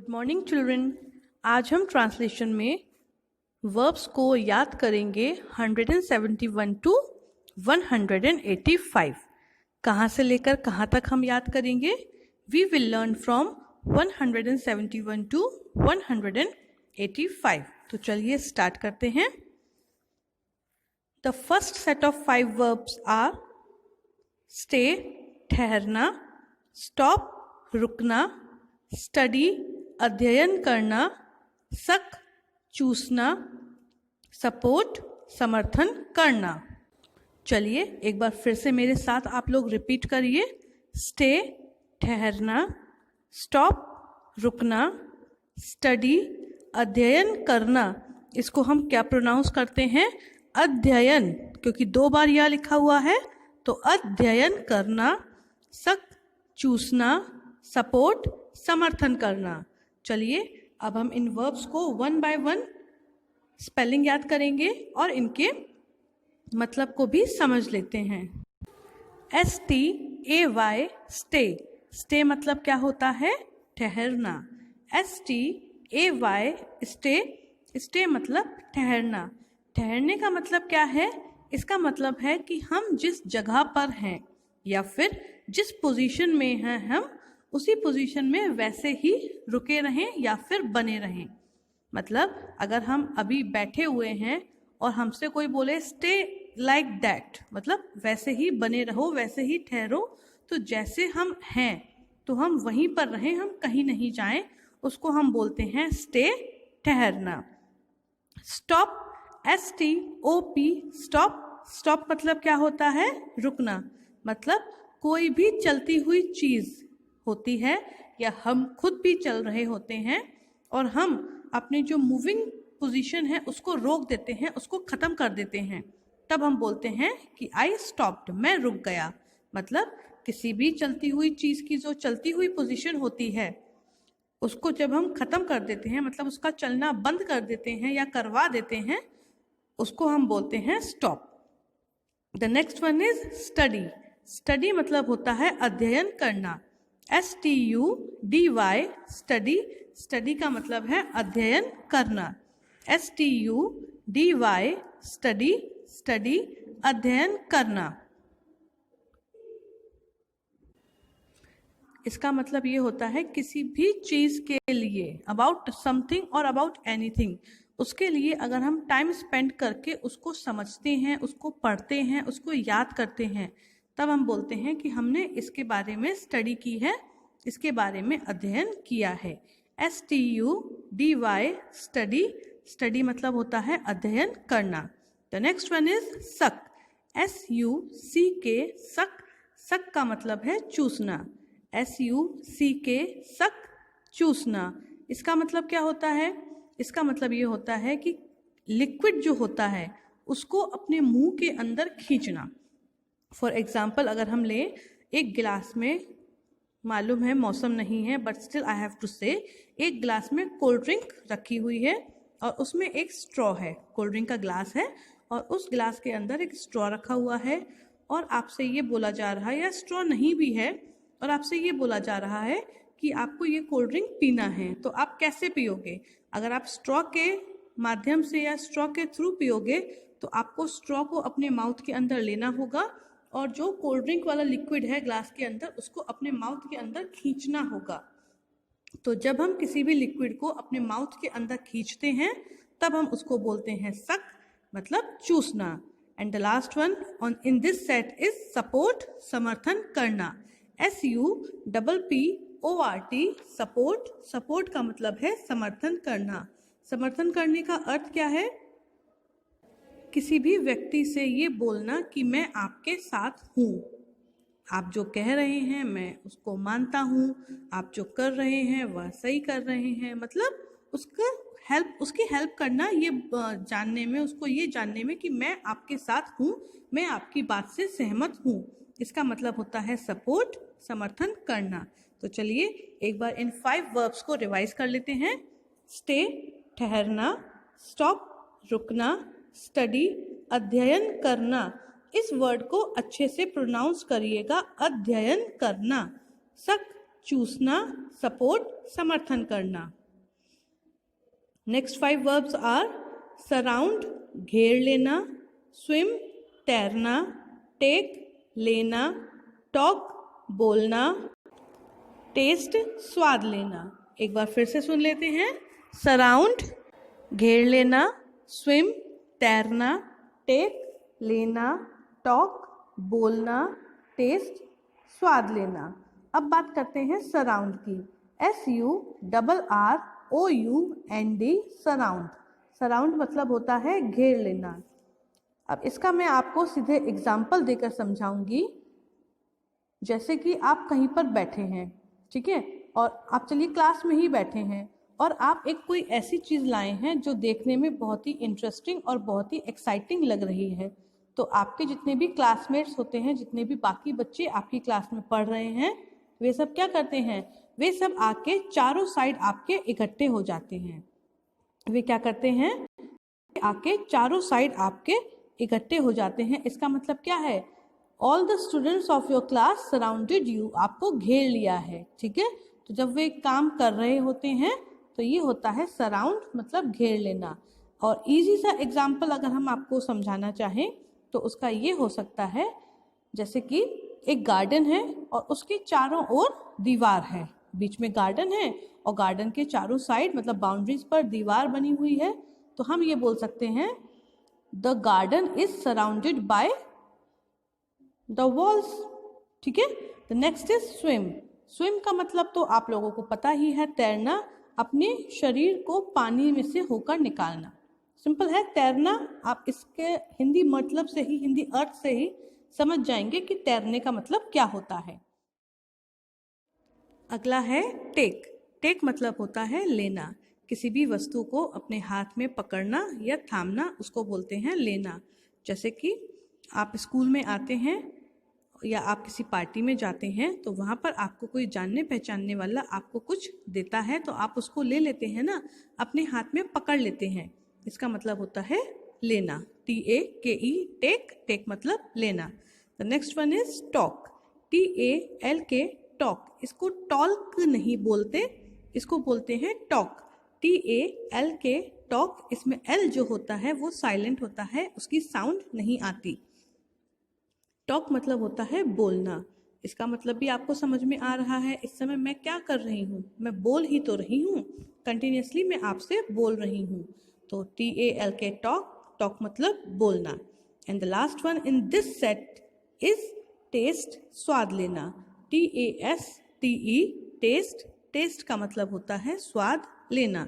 Good morning children. आज हम translation में वर्ब्स को याद करेंगे 171 टू 185। कहाँ से लेकर कहाँ तक हम याद करेंगे? We will learn from 171 to 185। तो चलिए स्टार्ट करते हैं। The first set of 5 verbs are stay ठहरना, स्टॉप रुकना, स्टडी अध्ययन करना, सक चूसना, सपोर्ट समर्थन करना। चलिए एक बार फिर से मेरे साथ आप लोग रिपीट करिए। स्टे ठहरना, स्टॉप रुकना, स्टडी अध्ययन करना। इसको हम क्या प्रोनाउंस करते हैं? अध्ययन, क्योंकि 2 बार यह लिखा हुआ है तो अध्ययन करना, सक चूसना, सपोर्ट समर्थन करना। चलिए अब हम इन वर्ब्स को 1 बाय 1 स्पेलिंग याद करेंगे और इनके मतलब को भी समझ लेते हैं। STAY स्टे, स्टे मतलब क्या होता है? ठहरना। STAY स्टे, स्टे मतलब ठहरना। ठहरने का मतलब क्या है? इसका मतलब है कि हम जिस जगह पर हैं या फिर जिस पोजीशन में हैं हम उसी पोजीशन में वैसे ही रुके रहें या फिर बने रहें। मतलब अगर हम अभी बैठे हुए हैं और हमसे कोई बोले स्टे लाइक दैट, मतलब वैसे ही बने रहो, वैसे ही ठहरो, तो जैसे हम हैं तो हम वहीं पर रहें, हम कहीं नहीं जाएं, उसको हम बोलते हैं स्टे ठहरना। स्टॉप STOP स्टॉप, स्टॉप मतलब क्या होता है? रुकना। मतलब कोई भी चलती हुई चीज़ होती है या हम खुद भी चल रहे होते हैं और हम अपनी जो मूविंग पोजीशन है उसको रोक देते हैं, उसको ख़त्म कर देते हैं, तब हम बोलते हैं कि आई स्टॉप्ड, मैं रुक गया। मतलब किसी भी चलती हुई चीज़ की जो चलती हुई पोजीशन होती है उसको जब हम ख़त्म कर देते हैं, मतलब उसका चलना बंद कर देते हैं या करवा देते हैं, उसको हम बोलते हैं stop. The next one is study. Study मतलब होता है अध्ययन करना। STUDY स्टडी, स्टडी का मतलब है अध्ययन करना। STUDY स्टडी, स्टडी अध्ययन करना। इसका मतलब ये होता है किसी भी चीज़ के लिए, अबाउट समथिंग और अबाउट एनीथिंग, उसके लिए अगर हम टाइम स्पेंड करके उसको समझते हैं, उसको पढ़ते हैं, उसको याद करते हैं, तब हम बोलते हैं कि हमने इसके बारे में स्टडी की है, इसके बारे में अध्ययन किया है। STUDY स्टडी, स्टडी मतलब होता है अध्ययन करना। द नेक्स्ट वन इज सक। SUCK सक, सक का मतलब है चूसना। SUCK सक चूसना। इसका मतलब क्या होता है? इसका मतलब ये होता है कि लिक्विड जो होता है उसको अपने मुंह के अंदर खींचना। फॉर एग्जाम्पल अगर हम लें एक गिलास में, मालूम है मौसम नहीं है but still I have to say, एक गिलास में कोल्ड ड्रिंक रखी हुई है और उसमें एक स्ट्रॉ है, कोल्ड ड्रिंक का गिलास है और उस गिलास के अंदर एक स्ट्रॉ रखा हुआ है और आपसे ये बोला जा रहा है, या स्ट्रॉ नहीं भी है और आपसे ये बोला जा रहा है कि आपको ये कोल्ड ड्रिंक पीना है, तो आप कैसे पियोगे? अगर आप स्ट्रॉ के माध्यम से या स्ट्रॉ के थ्रू पियोगे तो आपको स्ट्रॉ को अपने माउथ के अंदर लेना होगा और जो कोल्ड ड्रिंक वाला लिक्विड है ग्लास के अंदर उसको अपने माउथ के अंदर खींचना होगा। तो जब हम किसी भी लिक्विड को अपने माउथ के अंदर खींचते हैं तब हम उसको बोलते हैं सक, मतलब चूसना। And the last one on in this set is support, समर्थन करना। SUPPORT सपोर्ट, सपोर्ट का मतलब है समर्थन करना। समर्थन करने का अर्थ क्या है? किसी भी व्यक्ति से ये बोलना कि मैं आपके साथ हूँ, आप जो कह रहे हैं मैं उसको मानता हूँ, आप जो कर रहे हैं वह सही कर रहे हैं, मतलब उसकी हेल्प करना, ये जानने में, उसको ये जानने में कि मैं आपके साथ हूँ, मैं आपकी बात से सहमत हूँ। इसका मतलब होता है सपोर्ट, समर्थन करना। तो चलिए एक बार इन 5 वर्ब्स को रिवाइज कर लेते हैं। स्टे ठहरना, स्टॉप रुकना, स्टडी अध्ययन करना। इस वर्ड को अच्छे से प्रोनाउंस करिएगा, अध्ययन करना। सक चूसना, सपोर्ट, समर्थन करना। नेक्स्ट 5 वर्ब्स आर सराउंड, घेर लेना, स्विम, तैरना, टेक, लेना, टॉक, बोलना, टेस्ट, स्वाद लेना। एक बार फिर से सुन लेते हैं। सराउंड, घेर लेना, स्विम, तैरना, टेक, लेना, टॉक, बोलना, टेस्ट, स्वाद लेना। अब बात करते हैं सराउंड की। SURROUND, surround. सराउंड मतलब होता है घेर लेना। अब इसका मैं आपको सीधे एग्जाम्पल देकर समझाऊंगी। जैसे कि आप कहीं पर बैठे हैं, ठीक है, और आप चलिए क्लास में ही बैठे हैं और आप एक कोई ऐसी चीज़ लाए हैं जो देखने में बहुत ही इंटरेस्टिंग और बहुत ही एक्साइटिंग लग रही है। तो आपके जितने भी क्लासमेट्स होते हैं, जितने भी बाकी बच्चे आपकी क्लास में पढ़ रहे हैं, वे सब क्या करते हैं? वे सब आके चारों साइड आपके इकट्ठे हो जाते हैं। वे क्या करते हैं? आके चारों साइड आपके इकट्ठे हो जाते हैं। इसका मतलब क्या है? All the students of your class surrounded you, आपको घेर लिया है, ठीक है। तो जब वे काम कर रहे होते हैं तो ये होता है सराउंड, मतलब घेर लेना। और इजी सा एग्जाम्पल अगर हम आपको समझाना चाहें तो उसका ये हो सकता है, जैसे कि एक गार्डन है और उसके चारों ओर दीवार है, बीच में गार्डन है और गार्डन के चारों साइड मतलब बाउंड्रीज पर दीवार बनी हुई है। तो हम ये बोल सकते हैं the garden is surrounded by the walls, ठीक है। The next is swim. Swim का मतलब तो आप लोगों को पता ही है, तैरना, अपने शरीर को पानी में से होकर निकालना। सिंपल है तैरना। आप इसके हिंदी मतलब से ही, हिंदी अर्थ से ही समझ जाएंगे कि तैरने का मतलब क्या होता है। अगला है टेक। टेक मतलब होता है लेना। किसी भी वस्तु को अपने हाथ में पकड़ना या थामना, उसको बोलते हैं लेना। जैसे कि आप स्कूल में आते हैं या आप किसी पार्टी में जाते हैं तो वहाँ पर आपको कोई जानने पहचानने वाला आपको कुछ देता है तो आप उसको ले लेते हैं ना, अपने हाथ में पकड़ लेते हैं। इसका मतलब होता है लेना। TAKE, take. टेक मतलब लेना। The next one is talk. TALK, talk. इसको टॉल्क नहीं बोलते, इसको बोलते हैं टॉक। TALK, talk. इसमें L जो होता है वो साइलेंट होता है, उसकी साउंड नहीं आती। टॉक मतलब होता है बोलना। इसका मतलब भी आपको समझ में आ रहा है। इस समय मैं क्या कर रही हूँ? मैं बोल ही तो रही हूँ, कंटिन्यूसली मैं आपसे बोल रही हूँ। तो TALK, टॉक। टॉक मतलब बोलना। And the last one in this set is taste, स्वाद लेना। TASTE, test. टेस्ट का मतलब होता है स्वाद लेना।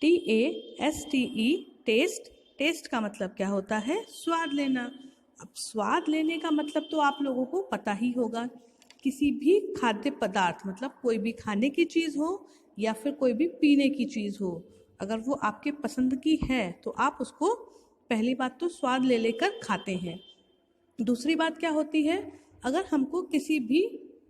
TASTE, test. टेस्ट का मतलब क्या होता है? स्वाद लेना। अब स्वाद लेने का मतलब तो आप लोगों को पता ही होगा। किसी भी खाद्य पदार्थ, मतलब कोई भी खाने की चीज़ हो या फिर कोई भी पीने की चीज़ हो, अगर वो आपके पसंद की है तो आप उसको पहली बात तो स्वाद ले लेकर खाते हैं। दूसरी बात क्या होती है? अगर हमको किसी भी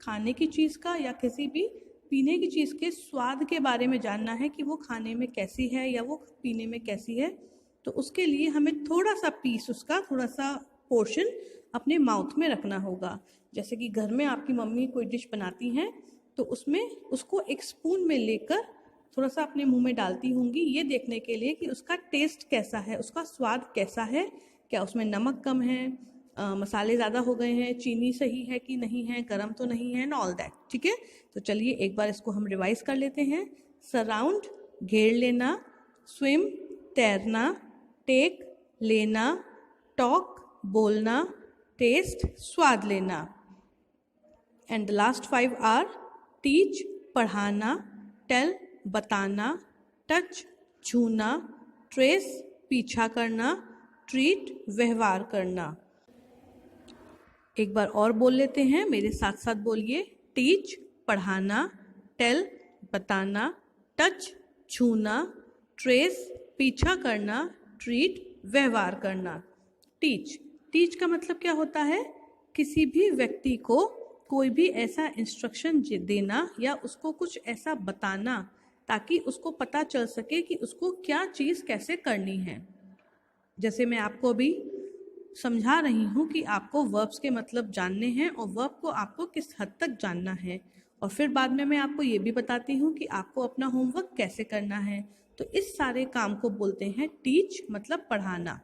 खाने की चीज़ का या किसी भी पीने की चीज़ के स्वाद के बारे में जानना है कि वो खाने में कैसी है या वो पीने में कैसी है, तो उसके लिए हमें थोड़ा सा पीस, उसका थोड़ा सा पोर्शन अपने माउथ में रखना होगा। जैसे कि घर में आपकी मम्मी कोई डिश बनाती हैं तो उसमें उसको एक स्पून में लेकर थोड़ा सा अपने मुंह में डालती होंगी, ये देखने के लिए कि उसका टेस्ट कैसा है, उसका स्वाद कैसा है, क्या उसमें नमक कम है, मसाले ज़्यादा हो गए हैं, चीनी सही है कि नहीं है, गरम तो नहीं है, एंड ऑल दैट, ठीक है। तो चलिए एक बार इसको हम रिवाइज कर लेते हैं। सराउंड, घेर लेना, स्विम, तैरना, टेक, लेना, टॉक, बोलना, टेस्ट, स्वाद लेना। And the last 5 are teach, पढ़ाना, टेल, बताना, टच, छूना, ट्रेस, पीछा करना, ट्रीट, व्यवहार करना। एक बार और बोल लेते हैं, मेरे साथ साथ बोलिए। टीच, पढ़ाना, टेल, बताना, टच, छूना, ट्रेस, पीछा करना, ट्रीट, व्यवहार करना। टीच। टीच का मतलब क्या होता है? किसी भी व्यक्ति को कोई भी ऐसा इंस्ट्रक्शन देना या उसको कुछ ऐसा बताना ताकि उसको पता चल सके कि उसको क्या चीज़ कैसे करनी है। जैसे मैं आपको अभी समझा रही हूँ कि आपको वर्ब्स के मतलब जानने हैं और वर्ब को आपको किस हद तक जानना है, और फिर बाद में मैं आपको ये भी बताती हूँ कि आपको अपना होमवर्क कैसे करना है। तो इस सारे काम को बोलते हैं टीच, मतलब पढ़ाना।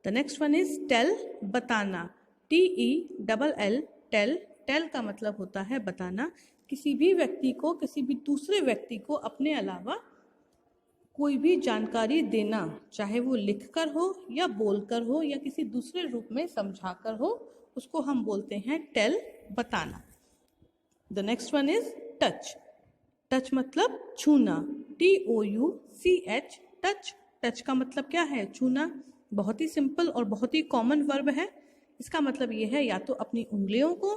The next one is tell, बताना। TELL, tell. टेल का मतलब होता है बताना। किसी भी व्यक्ति को, किसी भी दूसरे व्यक्ति को अपने अलावा कोई भी जानकारी देना, चाहे वो लिखकर हो या बोलकर हो या किसी दूसरे रूप में समझाकर हो, उसको हम बोलते हैं टेल, बताना। The next one is touch. Touch मतलब छूना। TOUCH, touch. टच का मतलब क्या है? छूना। बहुत ही सिंपल और बहुत ही कॉमन वर्ब है। इसका मतलब ये है या तो अपनी उंगलियों को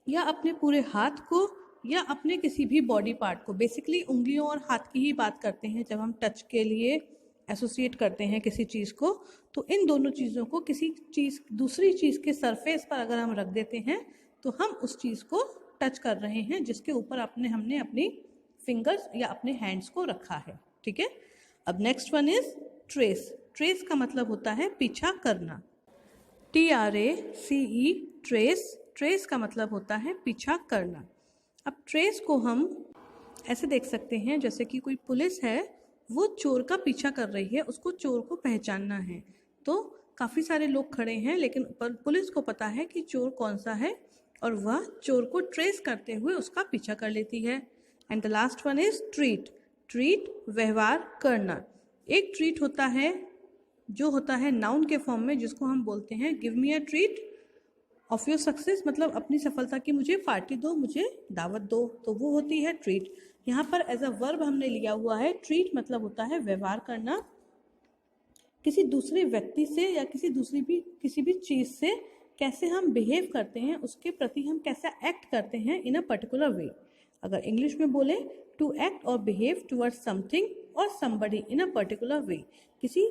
या अपने पूरे हाथ को या अपने किसी भी बॉडी पार्ट को। बेसिकली उंगलियों और हाथ की ही बात करते हैं जब हम टच के लिए एसोसिएट करते हैं किसी चीज़ को। तो इन दोनों चीज़ों को किसी चीज़, दूसरी चीज़ के सरफेस पर अगर हम रख देते हैं तो हम उस चीज़ को टच कर रहे हैं जिसके ऊपर हमने अपनी फिंगर्स या अपने हैंड्स को रखा है। ठीक है। अब next one is trace. Trace का मतलब होता है पीछा करना। TRACE, trace. ट्रेस का मतलब होता है पीछा करना। अब ट्रेस को हम ऐसे देख सकते हैं जैसे कि कोई पुलिस है, वो चोर का पीछा कर रही है, उसको चोर को पहचानना है। तो काफ़ी सारे लोग खड़े हैं लेकिन पुलिस को पता है कि चोर कौन सा है और वह चोर को ट्रेस करते हुए उसका पीछा कर लेती है। And the last one is treat. Treat व्यवहार करना। एक ट्रीट होता है जो होता है नाउन के फॉर्म में, जिसको हम बोलते हैं give me a treat of your success, मतलब अपनी सफलता की मुझे पार्टी दो, मुझे दावत दो, तो वो होती है ट्रीट। यहाँ पर एज अ वर्ब हमने लिया हुआ है। ट्रीट मतलब होता है व्यवहार करना, किसी दूसरे व्यक्ति से या किसी भी चीज़ से कैसे हम बिहेव करते हैं, उसके प्रति हम कैसा एक्ट करते हैं इन अ पर्टिकुलर वे। अगर इंग्लिश में बोले टू एक्ट और बिहेव टुवर्ड्स समथिंग और somebody in a particular way, किसी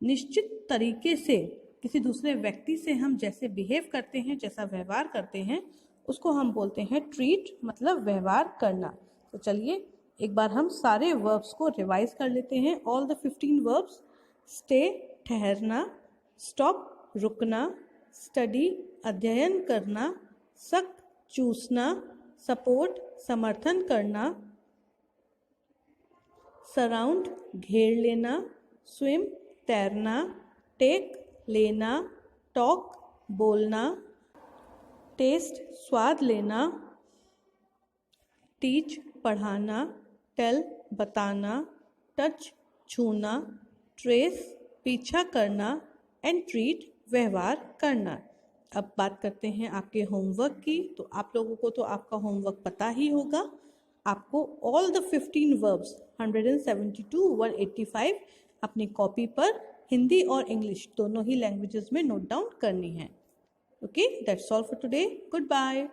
निश्चित तरीके से किसी दूसरे व्यक्ति से हम जैसे बिहेव करते हैं, जैसा व्यवहार करते हैं, उसको हम बोलते हैं ट्रीट, मतलब व्यवहार करना। तो चलिए एक बार हम सारे वर्ब्स को रिवाइज कर लेते हैं। All the 15 verbs. स्टे, ठहरना। स्टॉप, रुकना। स्टडी, अध्ययन करना। सक, चूसना। सपोर्ट, समर्थन करना। सराउंड, घेर लेना। स्विम, तैरना। टेक, लेना। टॉक, बोलना। टेस्ट, स्वाद लेना। टीच, पढ़ाना। टेल, बताना। टच, छूना। ट्रेस, पीछा करना। एंड ट्रीट, व्यवहार करना। अब बात करते हैं आपके होमवर्क की। तो आप लोगों को तो आपका होमवर्क पता ही होगा। आपको ऑल द 15 वर्ब्स 172, 185 अपनी कॉपी पर हिंदी और इंग्लिश दोनों ही लैंग्वेजेस में नोट डाउन करनी है। Okay, that's all for today. Good bye.